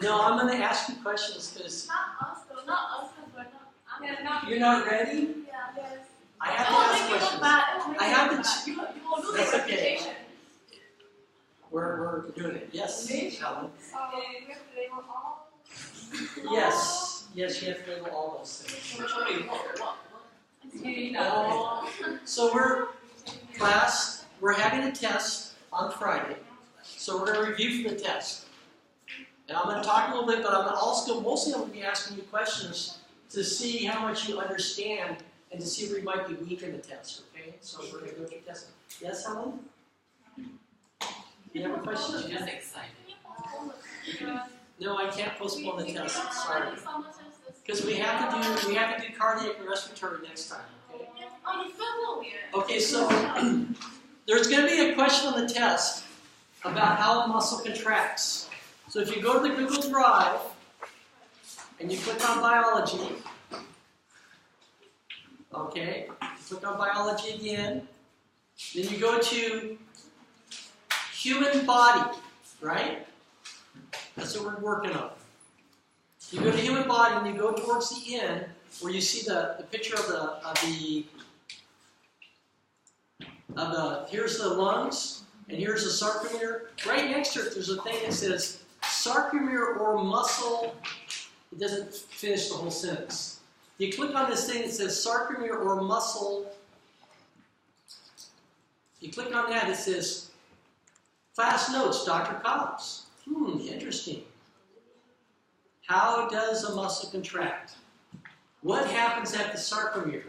No, I'm going to ask you questions because Not us, though. Not us, because we're not. you're not ready. Yeah, yes. I have to ask questions. I have to. You will lose That's your okay. reputation. We're doing it. Yes, Helen. We have to label all. Yes, yes, you have to label all those things. So we're having a test on Friday. So we're going to review for the test. And I'm going to talk a little bit, but I'm mostly going to be asking you questions to see how much you understand and to see where you might be weak in the test, okay? So we're going to go through the test. Yes, Helen? You have a question? I'm just excited. No, I can't postpone the test. Sorry. Because we have to do cardiac and respiratory next time, okay? Okay, so there's going to be a question on the test about how a muscle contracts. So if you go to the Google Drive and you click on biology, okay, click on biology again, then you go to human body, right? That's what we're working on. You go to human body and you go towards the end where you see the picture of here's the lungs and here's the sarcomere. Right next to it there's a thing that says sarcomere or muscle. It doesn't finish the whole sentence. You click on this thing that says sarcomere or muscle. You click on that, it says class notes, Dr. Cobbs. Interesting. How does a muscle contract? What happens at the sarcomere?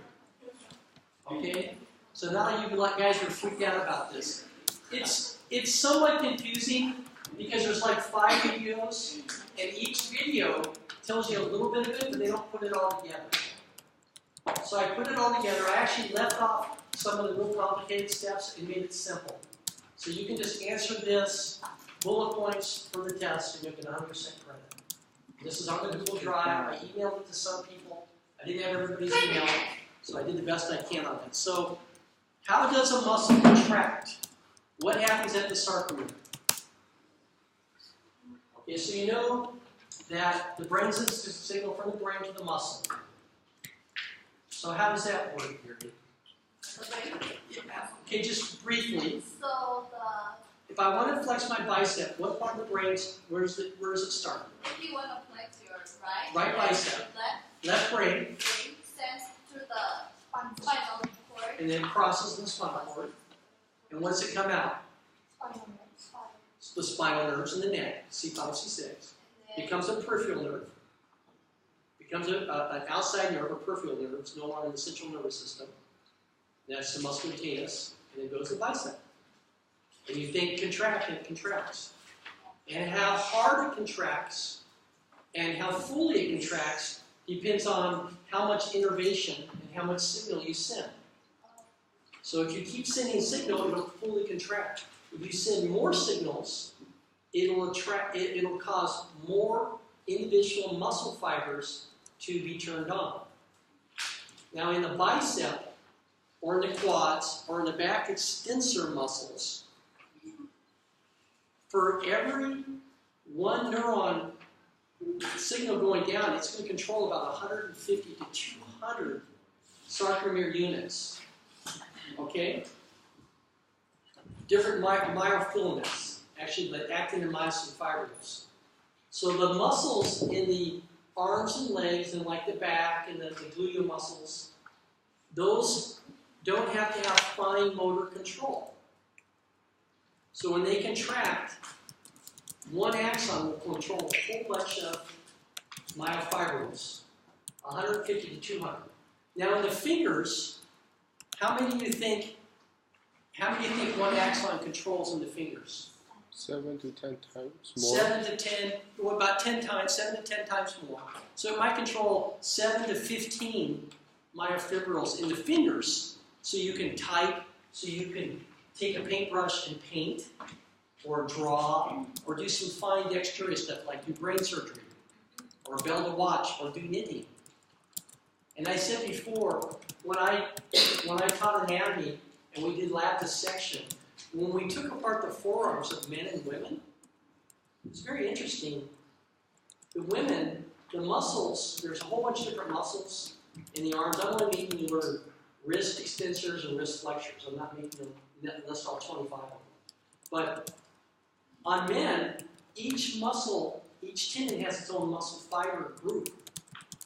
Okay, so now you guys are freaked out about this. It's somewhat confusing because there's like 5 videos, and each video tells you a little bit of it, but they don't put it all together. So I put it all together. I actually left off some of the real complicated steps and made it simple. So you can just answer this, bullet points for the test, and you get 100% credit. This is on the Google Drive. I emailed it to some people. I didn't have everybody's email, so I did the best I can on it. So, how does a muscle contract? What happens at the sarcomere? Okay, so you know that the brain sends a signal from the brain to the muscle. So how does that work here? Okay, just briefly. So If I want to flex my bicep, what part of the brain, where does it start? if you want to flex your Right bicep. Left brain. Sends to the spinal cord. And then crosses the spinal cord. And once it come out? It's the spinal nerves in the neck, C5, C6. Becomes a peripheral nerve. Becomes an outside nerve, a peripheral nerve. It's no longer in the central nervous system. That's the musculatus. And it goes to the bicep. And you think contract, and it contracts. And how hard it contracts and how fully it contracts depends on how much innervation and how much signal you send. So if you keep sending signal, it'll fully contract. If you send more signals, it'll cause more individual muscle fibers to be turned on. Now in the bicep, or in the quads, or in the back extensor muscles, for every one neuron signal going down, it's going to control about 150 to 200 sarcomere units. Okay? Different myofilaments, actually, the actin and myosin fibrils. So the muscles in the arms and legs, and like the back and the gluteal muscles, those don't have to have fine motor control. So when they contract, one axon will control a whole bunch of myofibrils, 150 to 200. Now in the fingers, how many do you think one axon controls in the fingers? 7 to 10 times more. 7 to 10, well, about 10 times, 7 to 10 times more. So it might control 7 to 15 myofibrils in the fingers. So you can type, so you can take a paintbrush and paint, or draw, or do some fine dexterous stuff like do brain surgery, or build a watch, or do knitting. And I said before, when I taught anatomy and we did lab dissection, when we took apart the forearms of men and women, it was very interesting. The women, the muscles, there's a whole bunch of different muscles in the arms. I'm only making you learn wrist extensors and wrist flexors. I'm not making them list all 25 of them. But on men, each muscle, each tendon has its own muscle fiber group.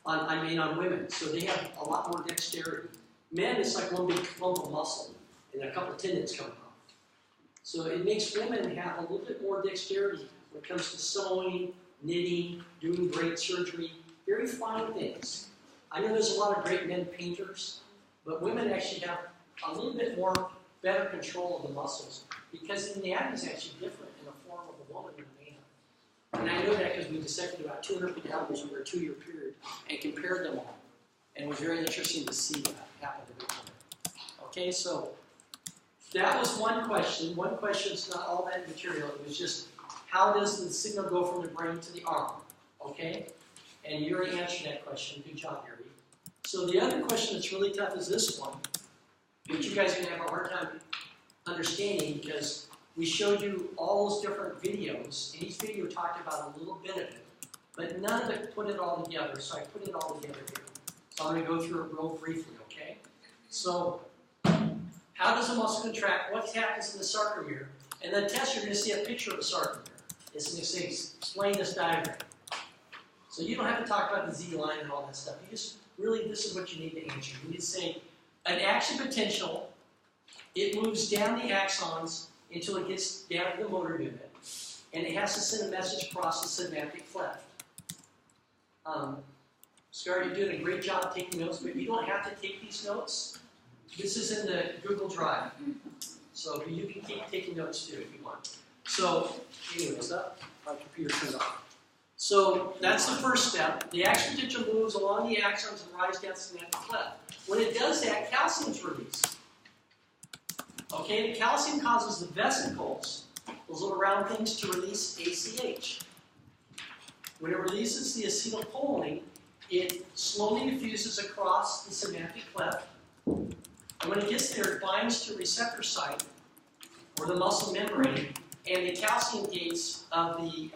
On women, so they have a lot more dexterity. Men, it's like one big clump of muscle and a couple of tendons coming off. So it makes women have a little bit more dexterity when it comes to sewing, knitting, doing braid surgery, very fine things. I know there's a lot of great men painters, but women actually have a little bit more better control of the muscles because the anatomy is actually different in the form of a woman than a man. And I know that because we dissected about 200 cadavers over a 2-year period and compared them all. And it was very interesting to see that happen to the women. Okay, so that was one question. One question is not all that material. It was just how does the signal go from the brain to the arm? Okay? And you already answered that question. Good job, Yuri. So the other question that's really tough is this one, which you guys are going to have a hard time understanding because we showed you all those different videos, and each video talked about a little bit of it, but none of it put it all together, so I put it all together here. So I'm going to go through it real briefly, okay? So, how does a muscle contract? What happens in the sarcomere? And the test, you're going to see a picture of a sarcomere. It's going to say, explain this diagram. So you don't have to talk about the Z line and all that stuff. You just, really, this is what you need to answer. You need to say, an action potential, it moves down the axons until it gets down to the motor unit, and it has to send a message across the synaptic cleft. Scar, you're doing a great job taking notes, but you don't have to take these notes. This is in the Google Drive, so you can keep taking notes too if you want. So, anyways, my computer turned off. So that's the first step. The action potential moves along the axons and rises down the synaptic cleft. When it does that, calcium is released. Okay, the calcium causes the vesicles, those little round things, to release ACH. When it releases the acetylcholine, it slowly diffuses across the synaptic cleft. And when it gets there, it binds to a receptor site, or the muscle membrane, and the calcium gates of the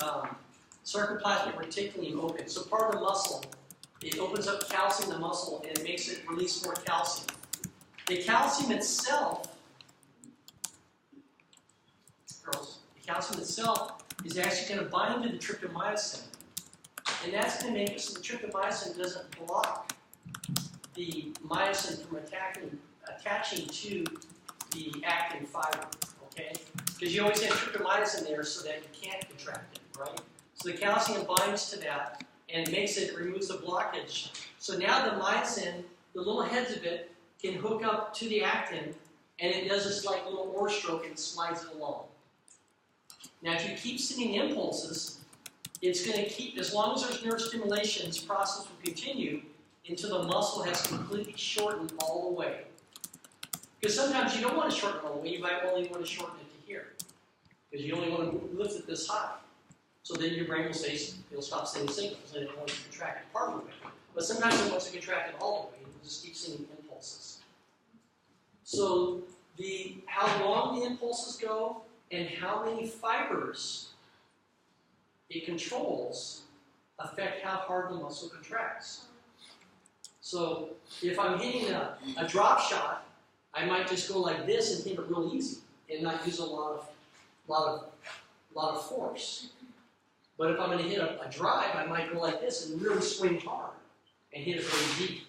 sarcoplasmic reticulum open. So part of the muscle, it opens up calcium in the muscle, and it makes it release more calcium. The calcium itself, the calcium itself is actually going to bind to the tryptomyosin. And that's going to make it so the tryptomyosin doesn't block the myosin from attaching to the actin fiber, okay? Because you always have tryptomyosin there so that you can't contract it, right? So the calcium binds to that and removes the blockage. So now the myosin, the little heads of it, can hook up to the actin, and it does this like little oar stroke and slides it along. Now, if you keep sending impulses, it's going to keep, as long as there's nerve stimulation, this process will continue until the muscle has completely shortened all the way. Because sometimes you don't want to shorten it all the way, you might only want to shorten it to here. Because you only want to lift it this high. So then your brain will say, it'll stop sending signals, and it wants to contract it part of the way. But sometimes it wants to contract it all the way, and it'll just keep sending impulses. So how long the impulses go, and how many fibers it controls affect how hard the muscle contracts. So if I'm hitting a drop shot, I might just go like this and hit it real easy and not use a lot of force. But if I'm going to hit a drive, I might go like this and really swing hard and hit it very deep.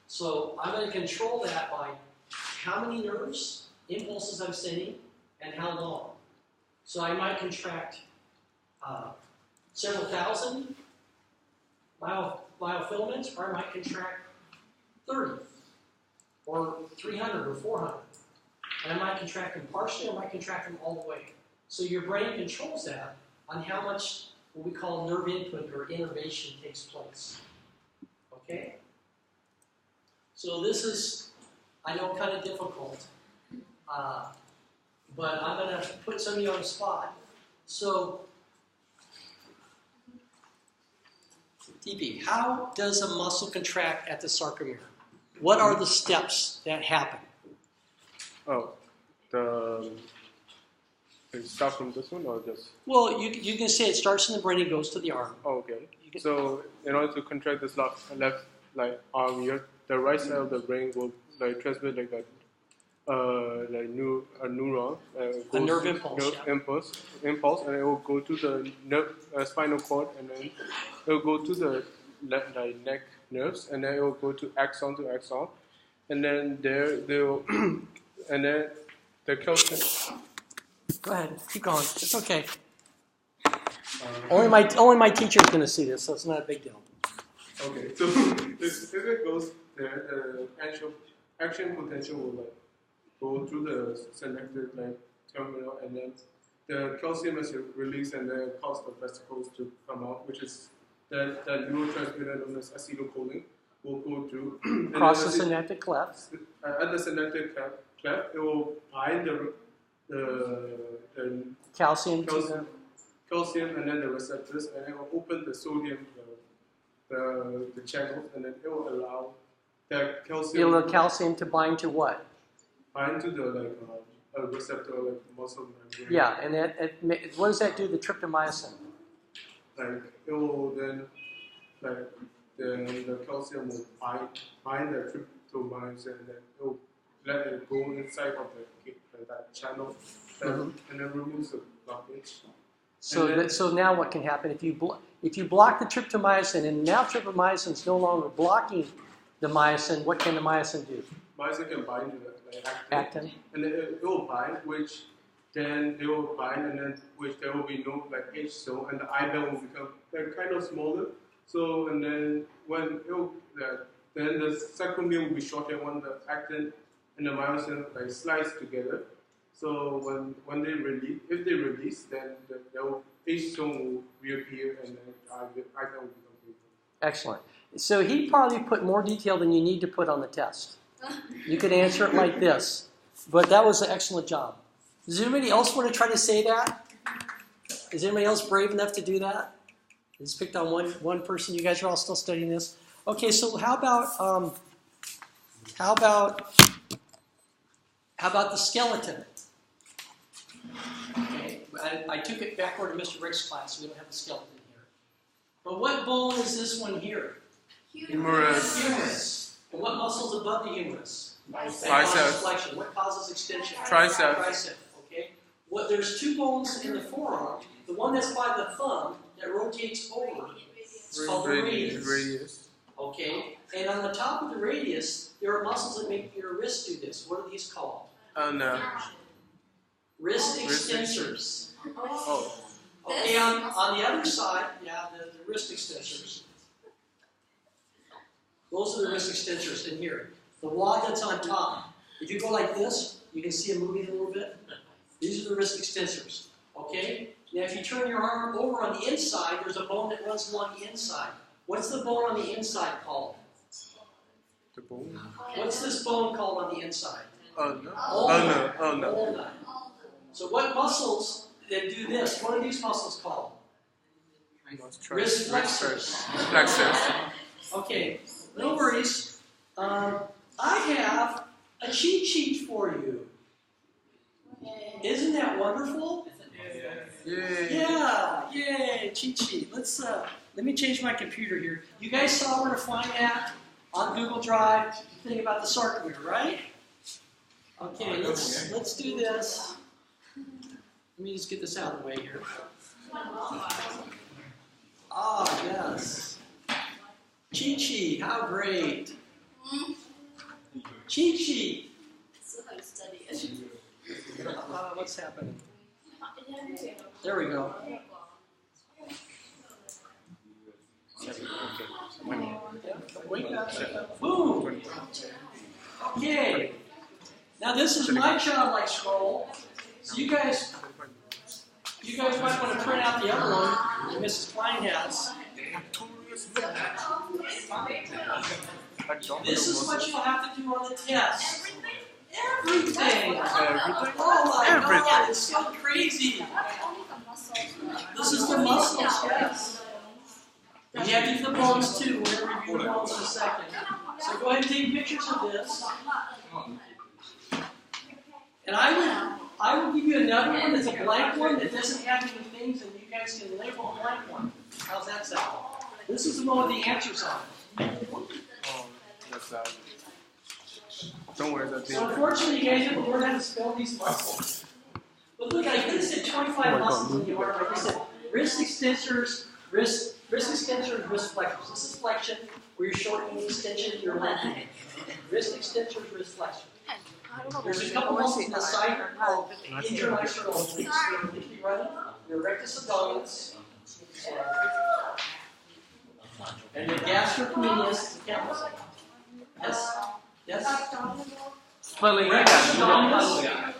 So I'm going to control that by how many nerves, impulses I'm sending, and how long. So I might contract several thousand myofilaments, or I might contract 30, or 300, or 400. And I might contract them partially, or I might contract them all the way. So your brain controls that on how much what we call nerve input or innervation takes place. Okay? So this is, I know, kind of difficult. But I'm going to put some of you on the spot. So, DP, how does a muscle contract at the sarcomere? What are the steps that happen? Oh, It start from this one or just? Well, you can say it starts in the brain and goes to the arm. Oh, okay. So in order to contract this left like arm here, the right side of the brain will like transmit like a neuron. A nerve impulse. Impulse, and it will go to the spinal cord, and then it will go to the neck nerves, and then it will go to axon, and then they will, and then the calcium. Go ahead, keep going. It's okay. Only my teacher is going to see this, so it's not a big deal. Okay, so if it goes there, the action potential will like go through the synaptic like terminal, and then the calcium is released, and then it causes the vesicles to come out, which is that neurotransmitter known as acetylcholine will go through. Across the synaptic cleft. At the synaptic cleft, it will bind the Calcium, calcium, and then the receptors, and it will open the sodium, the channels, and then it will allow that calcium. It'll allow calcium to bind to what? Bind to the a receptor, like muscle membrane. Yeah, and what does that do to the tryptomyosin? Like it will then, like the calcium will bind the tryptomyosin, and then it will let it go inside of that channel, and then removes the blockage. So now what can happen if you block the tryptomyosin, and now tryptomyosin is no longer blocking the myosin? What can the myosin do? Myosin can bind to the actin, and then it will bind, which then they will bind, and then which there will be no like H zone, and the eye band will become like kind of smaller. So and then when then the sarcomere will be shorter when the actin and the myosin like slice together. So when they release, if they release, then the H zone will reappear, and then eye band will become bigger. Excellent. So he probably put more detail than you need to put on the test. You could answer it like this, but that was an excellent job. Does anybody else want to try to say that? Is anybody else brave enough to do that? I just picked on one person. You guys are all still studying this. Okay, so how about the skeleton? Okay, I took it backward to Mr. Rick's class, so we don't have the skeleton here. But what bone is this one here? Humerus. Humerus. And what muscle's above the humerus? Biceps. What causes extension? Tricep. Tricep. Okay. There's two bones in the forearm. The one that's by the thumb that rotates over is called the radius. Okay. And on the top of the radius, there are muscles that make your wrist do this. What are these called? No. Wrist extensors. Oh. Okay. On the other side, the wrist extensors. Those are the wrist extensors in here. The wad that's on top. If you go like this, you can see it moving a little bit. These are the wrist extensors. Okay? Now if you turn your arm over on the inside, there's a bone that runs along the inside. What's the bone on the inside called? The bone? What's this bone called on the inside? No. Ulna. So what muscles that do this? What are these muscles called? Wrist flexors. Okay. No worries. I have a cheat sheet for you. Isn't that wonderful? Yeah. Yay! Cheat sheet. Let me change my computer here. You guys saw where to find that on Google Drive. Thing about the sarcomere, right? Okay. Let's do this. Let me just get this out of the way here. Ah, yes. Cheat sheet, how great. Cheat sheet. What's happening? There we go. Boom. Okay. Now this is my childlike scroll. So you guys might want to print out the other one that Mrs. Klein has. This is what you'll have to do on the test. Everything. Oh my God, it's so crazy. This is the muscles, yes. And you have to do the bones too. We're going to review the bones in a second. So go ahead and take pictures of this. And I will give you another one that's a blank one that doesn't have any things, and you guys can label a blank one. How's that sound? This is the one with the answers on it. Oh, that's don't worry, that's So unfortunately, you guys haven't learned how to spell these muscles. But look, I could have said 25 muscles in the arm. Like I said, wrist extensors, wrist extensors, wrist flexors. This is flexion, where you're shortening the extension, you're lengthening. Wrist extensors, wrist flexion. There's a couple muscles on the side called interlateral obliques. Your rectus abdominis, and the gastrocnemius. Yes? Yes? Spelling Rectus abdominis,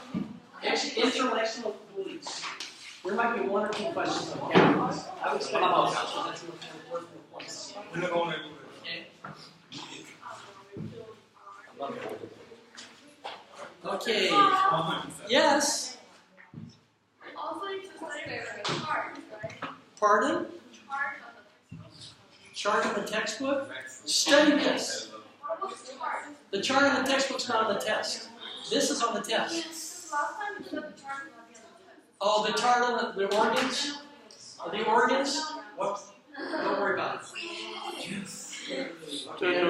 interlateral obliques. There might be one or two questions on calculus. I would expect most, so that's worth the points. We're not going to Okay. Yes. Also, you just like chart, right? Pardon? Chart of the textbook. Chart in the textbook? Study this. What's chart? The chart in the textbook's not on the test. This is on the test. Last time we did the chart was on the other test. Oh, the chart on the organs? The organs? What? Don't worry about it. Okay.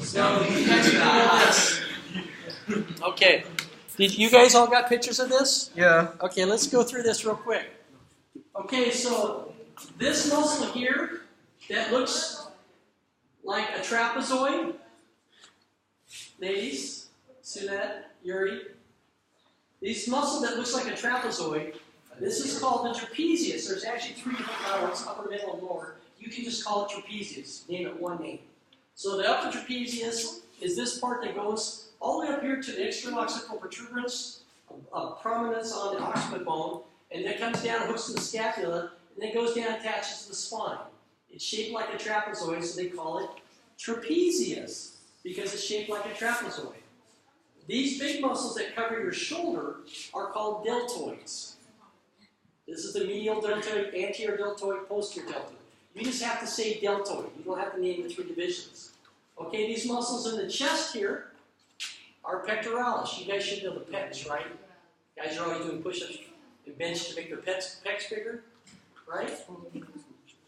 So, you guys got this. Okay. Did you guys all got pictures of this? Yeah. Okay, let's go through this real quick. Okay, so this muscle here that looks like a trapezoid. Ladies, Sunette, Yuri. This muscle that looks like a trapezoid, this is called the trapezius. There's actually three different levels, upper, middle, and lower. You can just call it trapezius. Name it one name. So the upper trapezius is this part that goes all the way up here to the external-occipital protuberance, a prominence on the occiput bone, and then comes down, hooks to the scapula, and then goes down and attaches to the spine. It's shaped like a trapezoid, so they call it trapezius, because it's shaped like a trapezoid. These big muscles that cover your shoulder are called deltoids. This is the medial deltoid, anterior deltoid, posterior deltoid. You just have to say deltoid. You don't have to name the three divisions. Okay, these muscles in the chest here are pectoralis. You guys should know the pecs, right? Guys are always doing push-ups and bench to make their pecs bigger, right?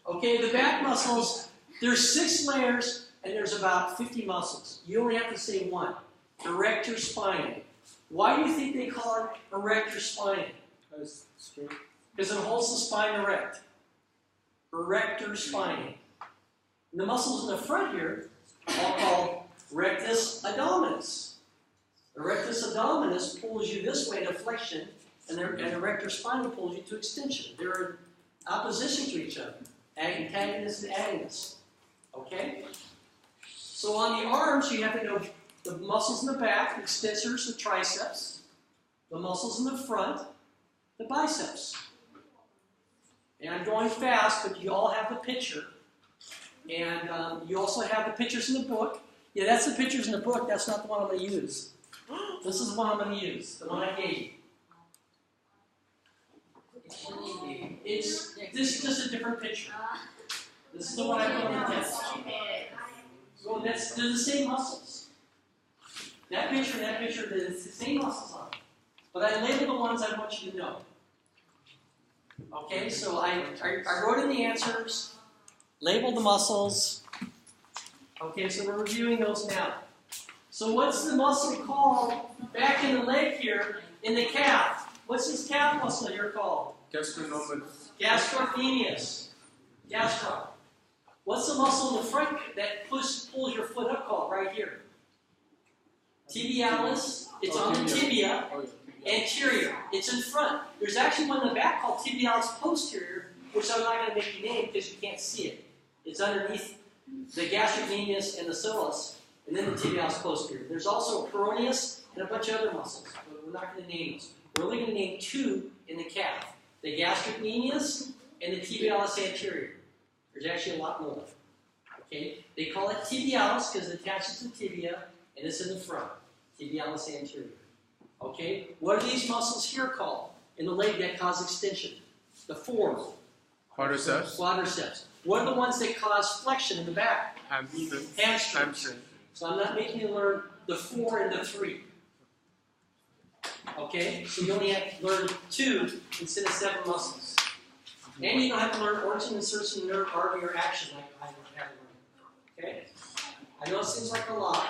Okay, the back muscles, there's 6 layers and there's about 50 muscles. You only have to say one. Erector spinae. Why do you think they call it erector spinae? Because it holds the spine erect. Erector spinae. And the muscles in the front here are called rectus abdominis. The rectus abdominis pulls you this way to flexion, and the erector spinae pulls you to extension. They're in opposition to each other. Antagonist and agonist. Okay? So on the arms, you have to know the muscles in the back, the extensors, the triceps. The muscles in the front, the biceps. And I'm going fast, but you all have the picture. And you also have the pictures in the book. Yeah, that's the pictures in the book. That's not the one I'm going to use. This is the one I'm going to use, the one I gave you. This is just a different picture. This is the one I put on the test. So they're the same muscles. That picture and that picture, it's the same muscles on it. But I labeled the ones I want you to know. Okay, so I wrote in the answers, labeled the muscles. Okay, so we're reviewing those now. So what's the muscle called back in the leg here, in the calf? What's this calf muscle here called? gastrocnemius. Gastrocnemius. Gastro. What's the muscle in the front that pulls your foot up called right here? Tibialis. It's on the tibia. Anterior. It's in front. There's actually one in the back called tibialis posterior, which I'm not going to make you name because you can't see it. It's underneath the gastrocnemius and the psoas, and then the tibialis posterior. There's also a peroneus and a bunch of other muscles, but we're not going to name those. We're only going to name 2 in the calf: the gastrocnemius and the tibialis anterior. There's actually a lot more. Okay, they call it tibialis because it attaches to the tibia, and it's in the front. Tibialis anterior. Okay, what are these muscles here called in the leg that cause extension? The 4. Quadriceps. Quadriceps. What are the ones that cause flexion in the back? Hamstring. Hamstrings. So I'm not making you learn the 4 and the 3. Okay, so you only have to learn 2 instead of 7 muscles. And you don't have to learn origin, insertion, nerve, artery, or action like I have to learn. Okay? I know it seems like a lot.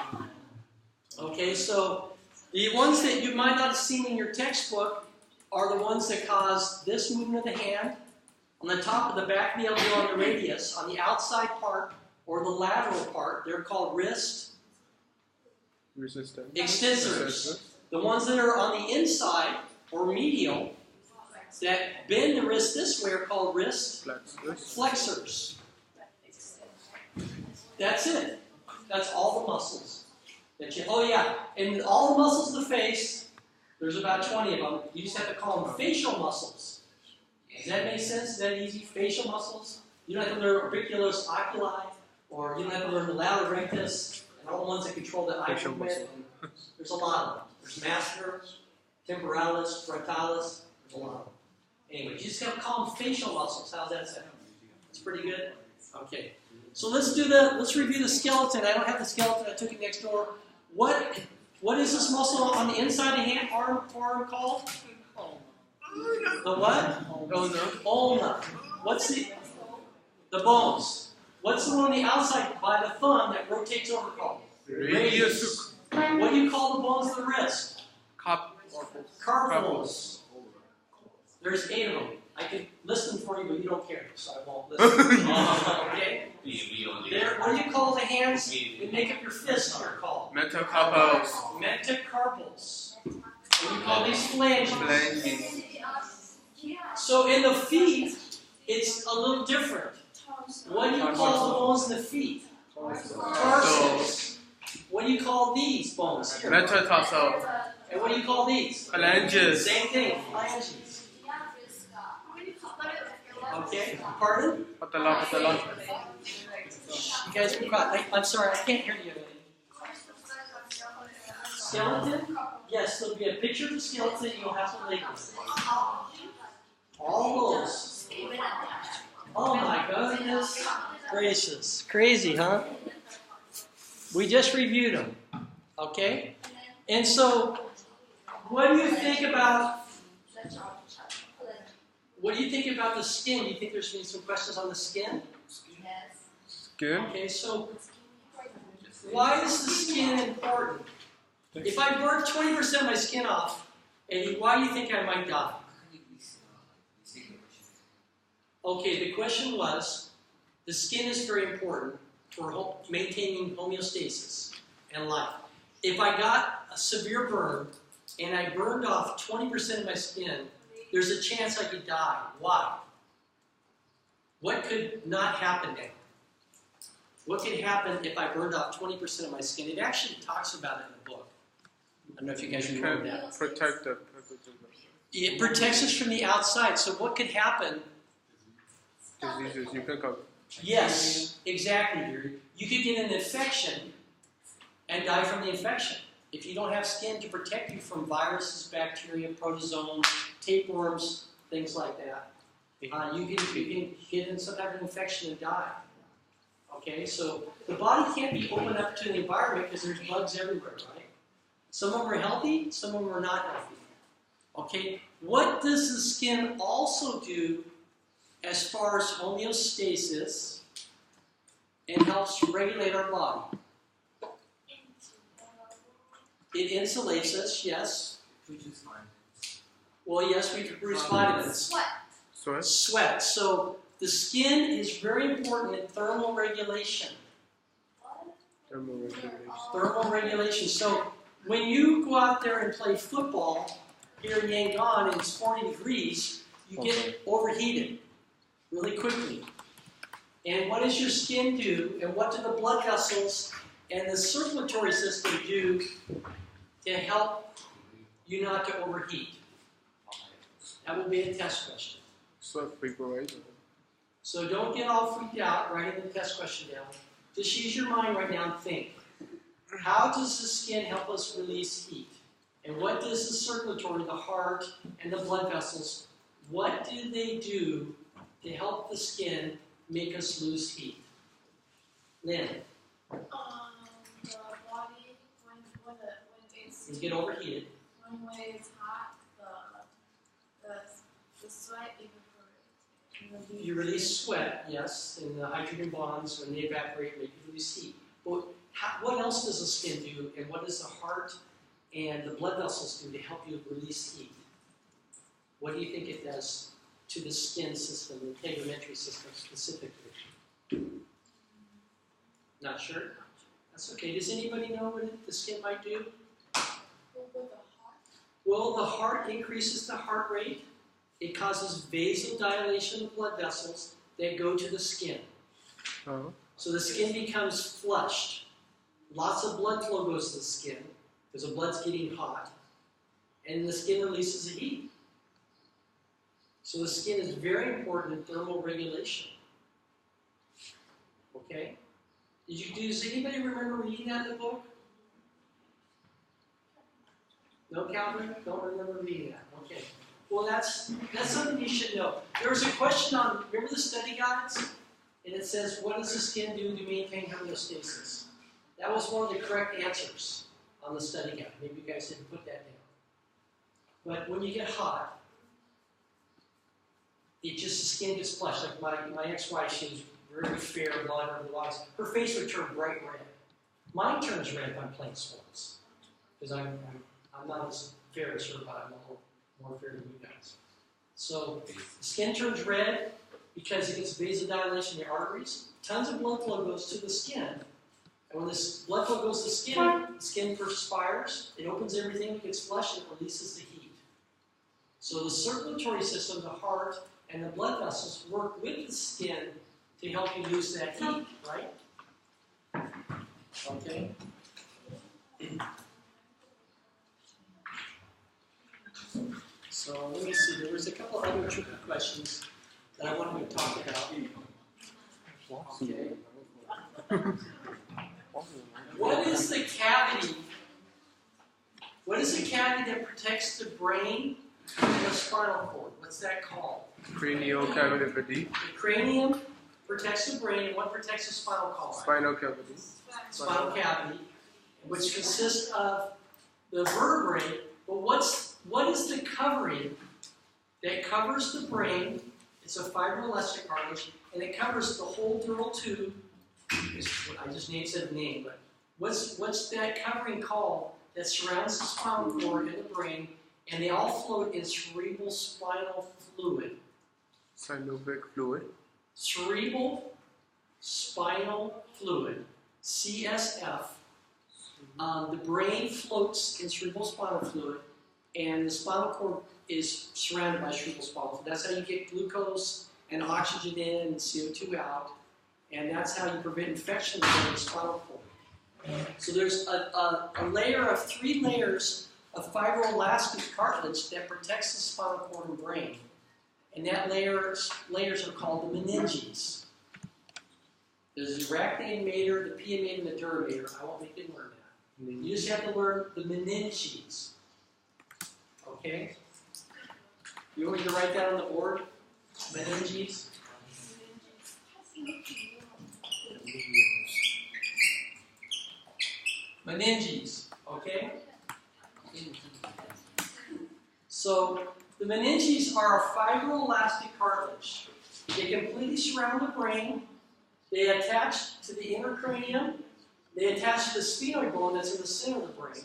Okay, so the ones that you might not have seen in your textbook are the ones that cause this movement of the hand on the top of the back of the elbow on the radius, on the outside part or the lateral part. They're called wrist extensors. The ones that are on the inside or medial that bend the wrist this way are called wrist flexors. That's it. That's all the muscles. Oh yeah, and all the muscles of the face, there's about 20 of them. You just have to call them facial muscles. Does that make sense? Is that easy? Facial muscles? You don't have to learn orbicularis oculi, or you don't have to learn the lateral rectus, and all the ones that control the eye movement. There's a lot of them. There's masseter, temporalis, frontalis. There's a lot of them. Anyway, you just have to call them facial muscles. How's that sound? That's pretty good? Okay. So let's review the skeleton. I don't have the skeleton, I took it next door. What is this muscle on the inside of the hand, arm called? The what? Ulna. What's the bones? What's the one on the outside by the thumb that rotates over called? Radius. What do you call the bones of the wrist? Carpals. There's 8 of them. I can list them for you, but you don't care, so I won't list them. Okay? What do you call the hands that make up your fist here called? Metacarpals. Metacarpals. What do you call these phalanges? So in the feet, it's a little different. What do you call the bones in the feet? Tarsus. What do you call these bones here? Metatarsal. And what do you call these? Phalanges. Same thing, phalanges. Okay, pardon? You guys be quiet. I'm sorry, I can't hear you. Skeleton? Yes, there'll be a picture of the skeleton you'll have to label. All those. Oh my goodness gracious. Crazy, huh? We just reviewed them. Okay? And so, what do you think about the skin? Do you think there's been some questions on the skin? Good. Okay, so why is the skin important? If I burn 20% of my skin off, and why do you think I might die? Okay, the question was, the skin is very important for maintaining homeostasis and life. If I got a severe burn, and I burned off 20% of my skin, there's a chance I could die. Why? What could not happen now? What could happen if I burned off 20% of my skin? It actually talks about it in the book. I don't know if you guys remember that. Protect the It protects us from the outside. So what could happen? diseases you pick up. Yes, exactly, Gary. You could get an infection and die from the infection. If you don't have skin to protect you from viruses, bacteria, protozoans, tapeworms, things like that, you can get in some type of infection and die. Okay, so the body can't be opened up to the environment because there's bugs everywhere, right? Some of them are healthy, some of them are not healthy. Okay, what does the skin also do as far as homeostasis and helps regulate our body? It insulates us, yes. Which is fine. Well, yes, we can produce vitamins. Sweat. So the skin is very important in thermal regulation. Thermal regulation. So when you go out there and play football here in Yangon and it's 40 degrees, you get overheated really quickly. And what does your skin do? And what do the blood vessels and the circulatory system do to help you not to overheat? That will be a test question. So don't get all freaked out writing the test question down. Just use your mind right now and think. How does the skin help us release heat? And what does the circulatory, the heart, and the blood vessels, what do they do to help the skin make us lose heat? Lynn? The body, when it's You get overheated. when when it's hot, the sweat evaporates. You release sweat, yes, and the hydrogen bonds, when they evaporate, make you release heat. But what else does the skin do, and what does the heart and the blood vessels do to help you release heat? What do you think it does to the skin system, the integumentary system specifically? Not sure? That's okay. Does anybody know what the skin might do? Well, the heart increases the heart rate. It causes vasodilation of blood vessels that go to the skin. So the skin becomes flushed. Lots of blood flow goes to the skin because the blood's getting hot. And the skin releases the heat. So the skin is very important in thermal regulation. Okay? Does anybody remember reading that in the book? No, Calvin? Don't remember reading that. Okay. Well, that's something you should know. There was a question on, remember the study guides? And it says, what does the skin do to maintain homeostasis? That was one of the correct answers on the study guide. Maybe you guys didn't put that down. But when you get hot, the skin gets flushed. Like my ex-wife, she was very fair, blonde, blue eyes. Her face would turn bright red. Mine turns red if I'm playing sports. Because I'm not as fair as her, but I'm a little more fair than you guys. So the skin turns red because it gets vasodilation in the arteries. Tons of blood flow goes to the skin. And when this blood flow goes to the skin perspires, it opens everything, it gets flushed, and it releases the heat. So the circulatory system, the heart, and the blood vessels work with the skin to help you lose that heat, right? Okay? So let me see, there was a couple other tricky questions that I wanted to talk about. Okay. What is the cavity? What is the cavity that protects the brain and the spinal cord? What's that called? Cranial cavity. The cranium protects the brain, and what protects the spinal column? Spinal cavity. Spinal cavity, which consists of the vertebrae. But what is the covering that covers the brain? It's a fibroelastic cartilage, and it covers the whole dural tube. I just said the name, but what's that covering called that surrounds the spinal cord and the brain, and they all float in cerebral spinal fluid? Synovic fluid. Cerebral spinal fluid, CSF. The brain floats in cerebral spinal fluid, and the spinal cord is surrounded by cerebral spinal fluid. That's how you get glucose and oxygen in and CO2 out, and that's how you prevent infection in the spinal cord. So there's a layer of 3 layers of fibroelastic cartilage that protects the spinal cord and brain, and that layers are called the meninges. There's the arachnoid mater, the pia mater, and the dura mater. I won't make you learn that. You just have to learn the meninges. Okay? You want me to write that on the board? Meninges? Meninges. Okay? So, the meninges are a fibroelastic cartilage. They completely surround the brain. They attach to the inner cranium. They attach to the sphenoid bone that's in the center of the brain.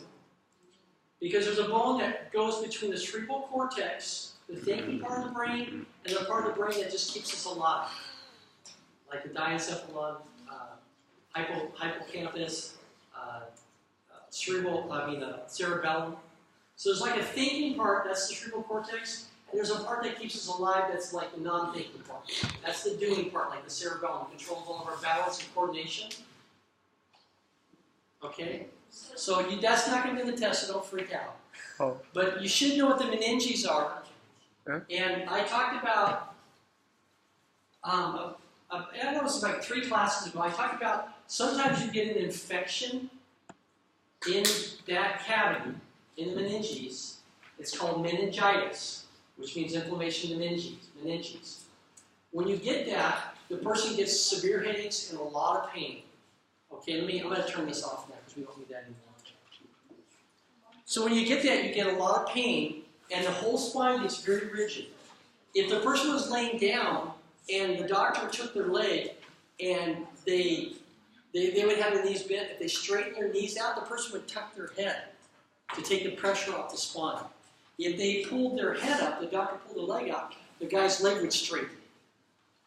Because there's a bone that goes between the cerebral cortex, the thinking part of the brain, and the part of the brain that just keeps us alive. Like the diencephalon, hippocampus, cerebellum. So there's like a thinking part, that's the cerebral cortex, and there's a part that keeps us alive that's like the non-thinking part. That's the doing part, like the cerebellum, controls all of our balance and coordination. Okay? So that's not going to be in the test, so don't freak out. Oh. But you should know what the meninges are. Huh? And I talked about, I don't know, it was like 3 classes ago, I talked about sometimes you get an infection in that cavity, in the meninges. It's called meningitis, which means inflammation of the meninges. When you get that, the person gets severe headaches and a lot of pain. Okay, I'm going to turn this off now because we don't need that anymore. So when you get that, you get a lot of pain, and the whole spine gets very rigid. If the person was laying down and the doctor took their leg and they would have their knees bent, if they straightened their knees out, the person would tuck their head to take the pressure off the spine. If they pulled their head up, the doctor pulled the leg out, the guy's leg would straighten.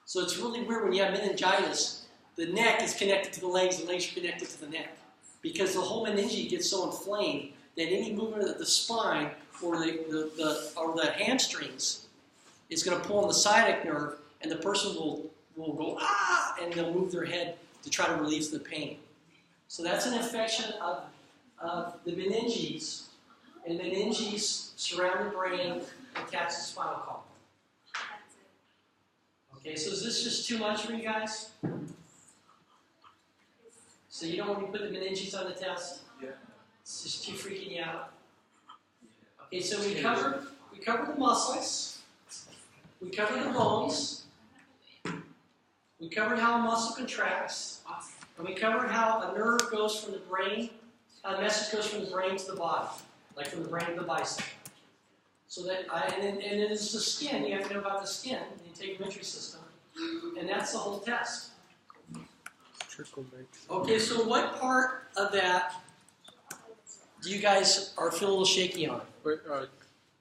So it's really weird when you have meningitis, the neck is connected to the legs are connected to the neck. Because the whole meninge gets so inflamed that any movement of the spine or the hamstrings is going to pull on the sciatic nerve, and the person will go, ah, and they'll move their head to try to relieve the pain. So that's an infection of the meninges, and meninges surround the brain, attach the spinal column. Okay, so is this just too much for you guys? So you don't want me to put the meninges on the test? Yeah. It's just too freaking you out. Okay, so we covered the muscles, we covered the bones, we covered how a muscle contracts, and we covered how a nerve goes from the brain, how a message goes from the brain to the body, like from the brain to the bicep. So that, and then it's the skin. You have to know about the skin, the integumentary system, and that's the whole test. Okay, so what part of that do you guys feel a little shaky on? Wait,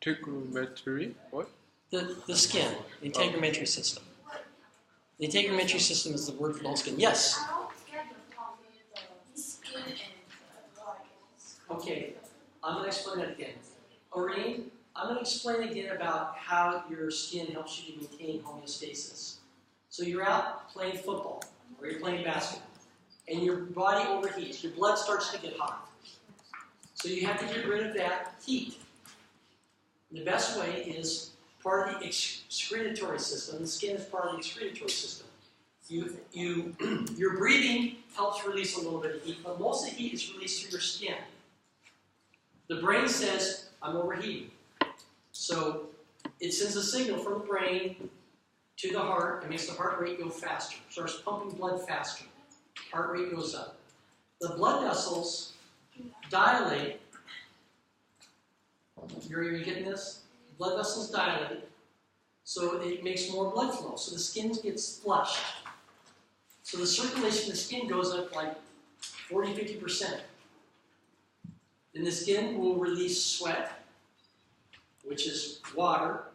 trigonometry? What? The skin, the integumentary system. The integumentary system is the word for the whole skin. Yes? Okay, I'm going to explain that again. Oreen, I'm going to explain again about how your skin helps you to maintain homeostasis. So you're out playing football, or you're playing basketball, and your body overheats. Your blood starts to get hot. So you have to get rid of that heat. The best way is part of the excretory system. The skin is part of the excretory system. Your breathing helps release a little bit of heat, but most of the heat is released through your skin. The brain says, I'm overheating. So it sends a signal from the brain to the heart and makes the heart rate go faster. Starts pumping blood faster. Heart rate goes up. The blood vessels dilate. You're getting this? Blood vessels dilate, so it makes more blood flow. So the skin gets flushed. So the circulation in the skin goes up like 40–50%. Then the skin will release sweat, which is water,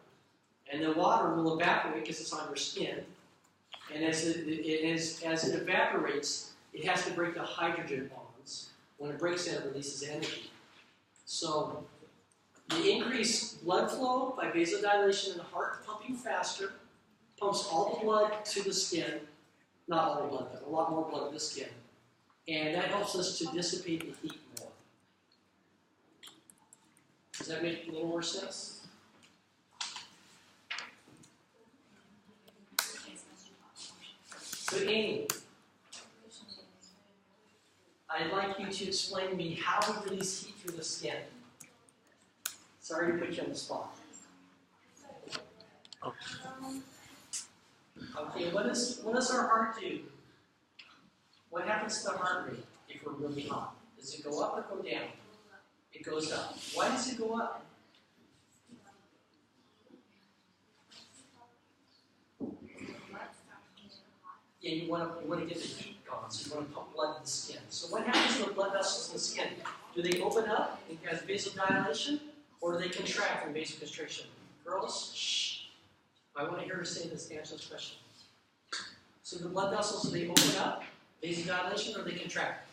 and the water will evaporate because it's on your skin. And as it evaporates, it has to break the hydrogen bonds. When it breaks that, it releases energy. So the increased blood flow by vasodilation in the heart, pumping faster, pumps all the blood to the skin. Not all the blood, but a lot more blood to the skin. And that helps us to dissipate the heat more. Does that make a little more sense? So Amy, I'd like you to explain to me how we release heat through the skin. Sorry to put you on the spot. Okay, what does our heart do? What happens to the heart rate if we're really hot? Does it go up or go down? It goes up. Why does it go up? Yeah, you want to get the heat going, so you want to pump blood to the skin. So what happens to the blood vessels in the skin? Do they open up and have vasodilation, or do they contract from vasoconstriction? Girls, shh. I want to hear her say this to answer this question. So the blood vessels, do they open up, vasodilation, or they contract?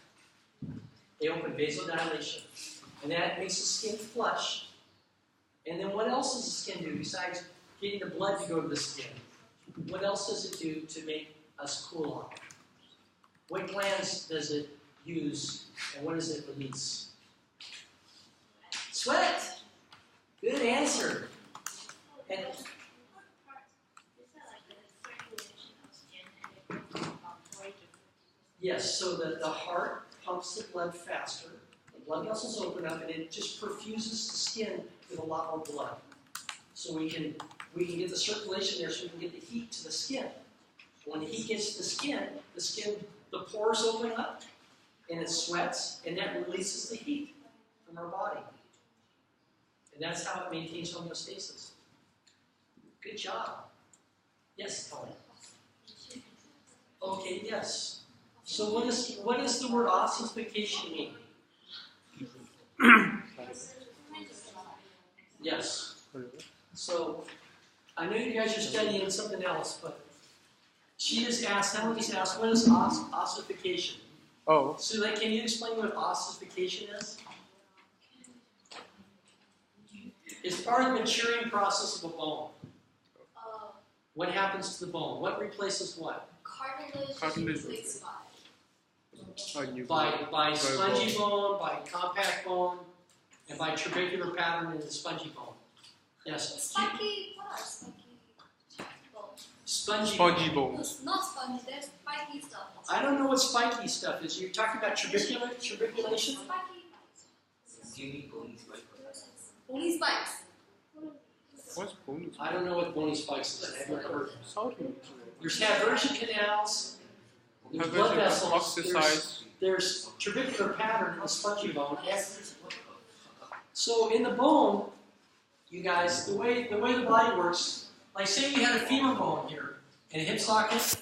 They open, vasodilation. And that makes the skin flush. And then what else does the skin do besides getting the blood to go to the skin? What else does it do to make us cool off? What glands does it use, and what does it release? Sweat! Good answer. And yes, so the heart pumps the blood faster, the blood vessels open up, and it just perfuses the skin with a lot more blood. So we can get the circulation there so we can get the heat to the skin. When the heat gets to the skin, the pores open up, and it sweats, and that releases the heat from our body. And that's how it maintains homeostasis. Good job. Yes, Colin. Okay, yes. So what does the word ossification mean? Yes. So I know you guys are studying something else, but she just asked, someone just asked, what is ossification? Oh, So like, can you explain what ossification is? It's part of the maturing process of a bone. What happens to the bone? What replaces what? Cartilage replaced By spongy bone, by compact bone, and by trabecular pattern in the spongy bone. Yes. Spiky, what are spiky bones? spongy bone. No, not spongy, there's spiky stuff. I don't know what spiky stuff is. You're talking about trabeculation? Spiky bony spikes. What's bone? I don't know what bony spikes is. I've never heard. Salty. There's haversion canals, there's blood vessels, there's trabecular pattern in the spongy bone. So in the bone, you guys, the way the body works, like say you had a femur bone here and a hip socket.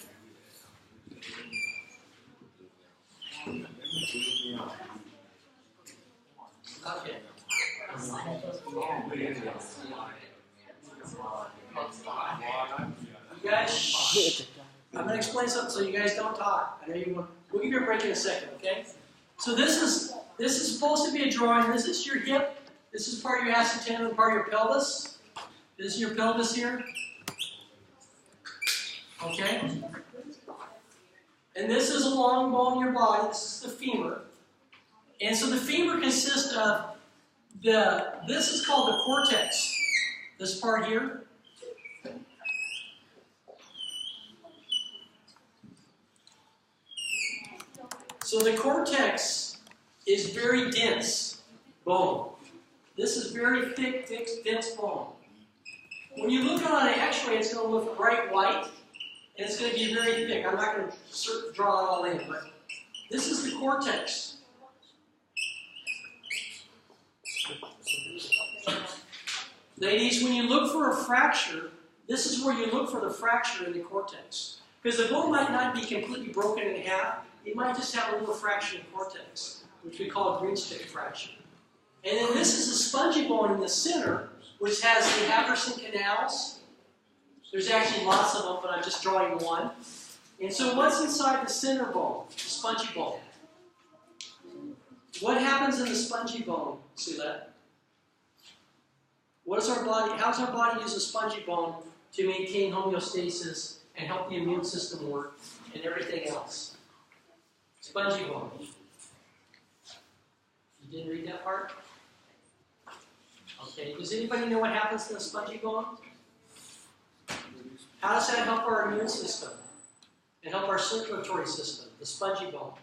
Okay. You guys, I'm going to explain something so you guys don't talk. I know you want. We'll give you a break in a second, okay? So this is supposed to be a drawing. This is your hip. This is part of your acetylene and part of your pelvis. This is your pelvis here. Okay? And this is a long bone in your body. This is the femur. And so the femur consists of this is called the cortex. This part here. So the cortex is very dense bone. This is very thick, dense bone. When you look on an x-ray, it's going to look bright white, and it's going to be very thick. I'm not going to draw it all in, but this is the cortex. Ladies, when you look for a fracture, this is where you look for the fracture in the cortex. Because the bone might not be completely broken in half. It might just have a little fracture in the cortex, which we call a green stick fracture. And then this is a spongy bone in the center, which has the Haverson canals. There's actually lots of them, but I'm just drawing one. And so what's inside the center bone, the spongy bone? What happens in the spongy bone, Sula? What is our body? How does our body use a spongy bone to maintain homeostasis and help the immune system work and everything else? Spongy bone. You didn't read that part? Okay. Does anybody know what happens to the spongy bone? How does that help our immune system and help our circulatory system? The spongy bone.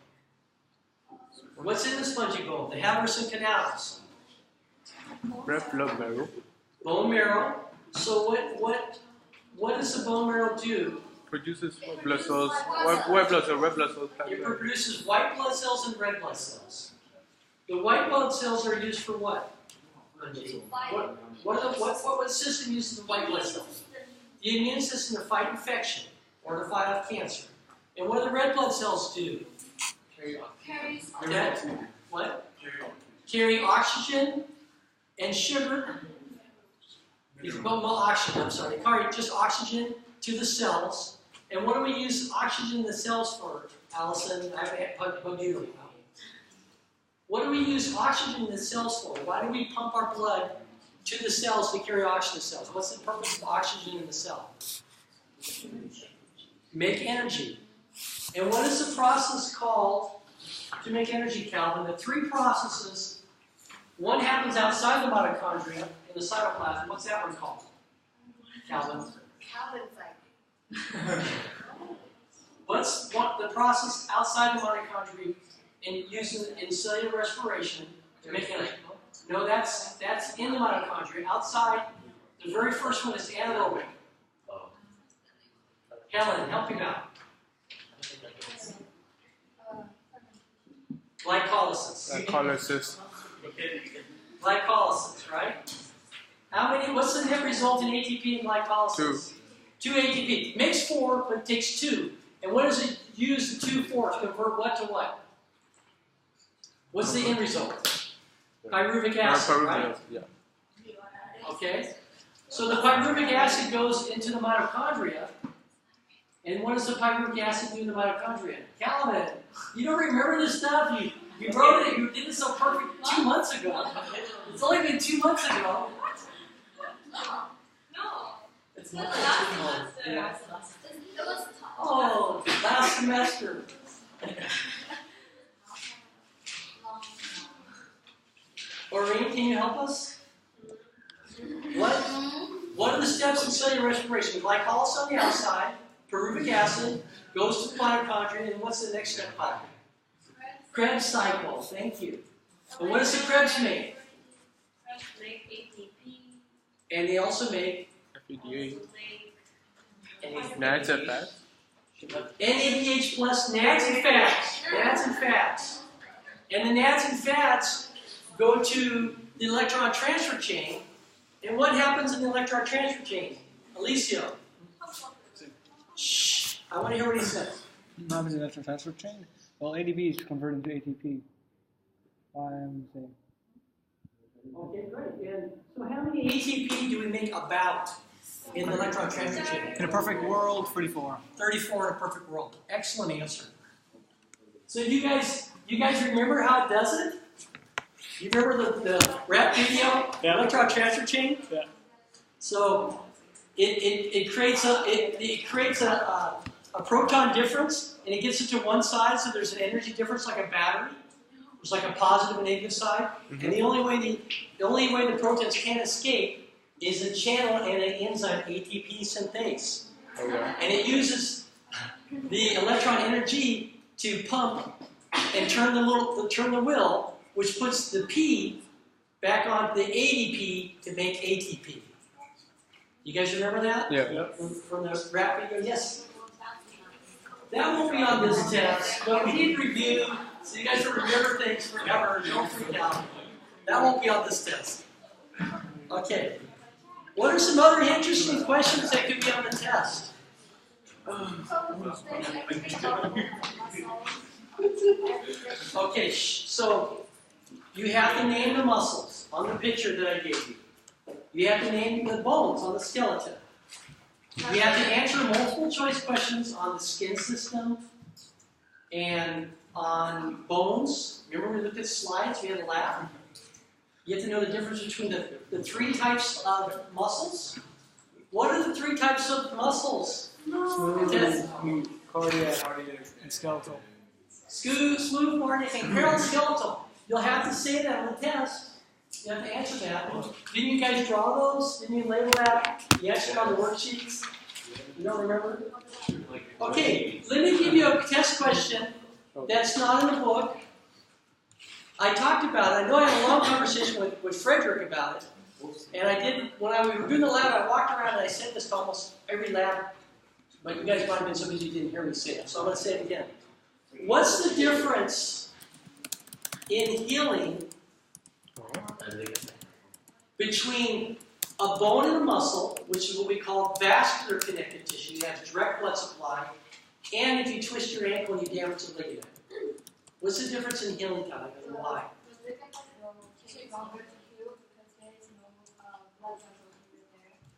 What's in the spongy bone? The Haverson canals. Red blood marrow. Bone marrow. So what does the bone marrow do? Produces white blood cells. Red blood cells. It produces white blood cells and red blood cells. The white blood cells are used for what? What system uses the white blood cells? The immune system to fight infection or to fight off cancer. And what do the red blood cells do? What? Carry oxygen and sugar. Oxygen, I'm sorry. Carry just oxygen to the cells. And what do we use oxygen in the cells for, Allison? I haven't plugged you in. What do we use oxygen in the cells for? Why do we pump our blood to the cells to carry oxygen to cells? What's the purpose of oxygen in the cell? Make energy. And what is the process called to make energy, Calvin? The three processes. One happens outside the mitochondria in the cytoplasm. What's that one called? Calvin. Calvin's like. What's the process outside the mitochondria and using in cellular respiration to make energy? No, that's in the mitochondria. Outside, the very first one is anaerobic. Helen, help him out. Glycolysis. Glycolysis. Glycolysis, right? How many? What's the net result in ATP and glycolysis? 2 ATP. Makes 4, but it takes 2. And what does it use the 2 for? To convert what to what? What's the end result? Pyruvic acid, right? Yeah. Okay. So the pyruvic acid goes into the mitochondria. And what does the pyruvic acid do in the mitochondria? Calvin, you don't remember this stuff? You wrote it, you did it so perfect 2 months ago. It's only been 2 months ago. No. It's It was not last 2 months. semester. Yeah. It was tough. Oh, last semester. Maureen, can you help us? What are the steps in cellular respiration? Glycolysis on the outside, pyruvic acid, goes to the mitochondria, and what's the next step? Krebs cycle, thank you. And what does the Krebs make? Krebs make ATP. And they also make FEDA. NADH Nats and fat. NADH plus NADs and fats. NADs and fats. And the NADs and fats go to the electron transfer chain. And what happens in the electron transfer chain? Alicio. Shh. I want to hear what he says. What happens in the electron transfer chain? Well, ADP is converted to ATP. Okay, great. And so how many ATP do we make about in the electron transfer chain? In a perfect world, 34. 34 in a perfect world. Excellent answer. So you guys remember how it does it? You remember the rap video, Yeah. electron transfer chain? Yeah. So it creates a proton difference, and it gets it to one side, so there's an energy difference like a battery. There's like a positive and negative side. And the only way the protons can't escape is a channel and an enzyme, ATP synthase. Okay. And it uses the electron energy to pump and turn the wheel, which puts the P back on the ADP to make ATP. You guys remember that? Yeah. From the rap video? Yes. That won't be on this test, but we need review so you guys will remember things forever. Don't freak out. That won't be on this test. Okay. What are some other interesting questions that could be on the test? Okay, so you have to name the muscles on the picture that I gave you. You have to name the bones on the skeleton. You have to answer multiple choice questions on the skin system and on bones. Remember we looked at slides, we had a lab? You have to know the difference between the 3 types of muscles. What are the 3 types of muscles? Cardiac, and skeletal. Smooth, cardiac, and paraskeletal. You'll have to say that on the test. You have to answer that. Didn't you guys draw those? Didn't you label that? You answered on the worksheets? You don't remember? Okay, let me give you a test question that's not in the book. I talked about it. I know I had a long conversation with Frederick about it. And when we were doing the lab, I walked around and I said this to almost every lab. But you guys might have been so busy you didn't hear me say it. So I'm going to say it again. What's the difference in healing between a bone and a muscle, which is what we call vascular connective tissue, you have direct blood supply, and if you twist your ankle and you damage the ligament? What's the difference in healing time and why?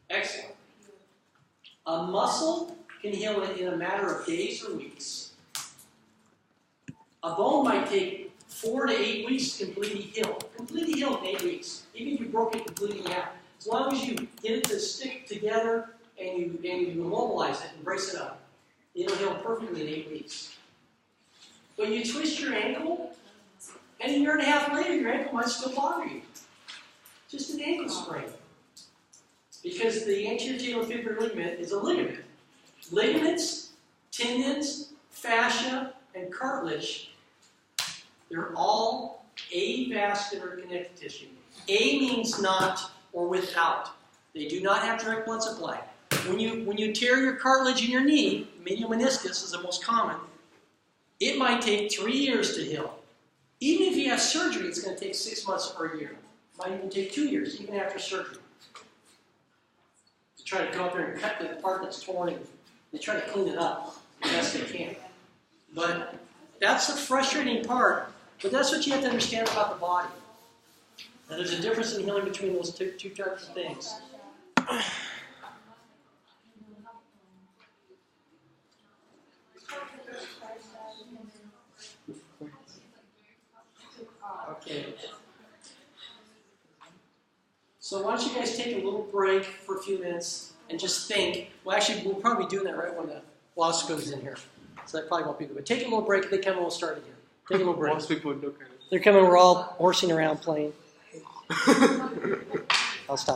Excellent. A muscle can heal in a matter of days or weeks. A bone might take 4 to 8 weeks to completely heal. Completely heal in 8 weeks. Even if you broke it completely in half. As long as you get it to stick together and you immobilize it and brace it up, it'll heal perfectly in 8 weeks. But you twist your ankle, and a year and a half later, your ankle might still bother you. Just an ankle sprain. Because the anterior talofibular ligament is a ligament. Ligaments, tendons, fascia, and cartilage, they're all avascular connective tissue. A means not or without. They do not have direct blood supply. When you tear your cartilage in your knee, medial meniscus is the most common, it might take 3 years to heal. Even if you have surgery, it's going to take 6 months or a year. It might even take 2 years, even after surgery. try to go out there and cut the part that's torn, and they try to clean it up the best they can. But that's the frustrating part. But that's what you have to understand about the body. And there's a difference in healing between those two types of things. Okay. So why don't you guys take a little break for a few minutes and just think. Well, actually, we'll probably be doing that right when the boss comes in here. So that probably won't be good. But take a little break, and they come and we'll start again. Take a little break. Most people look at it. They're coming, we're all horsing around playing. I'll stop.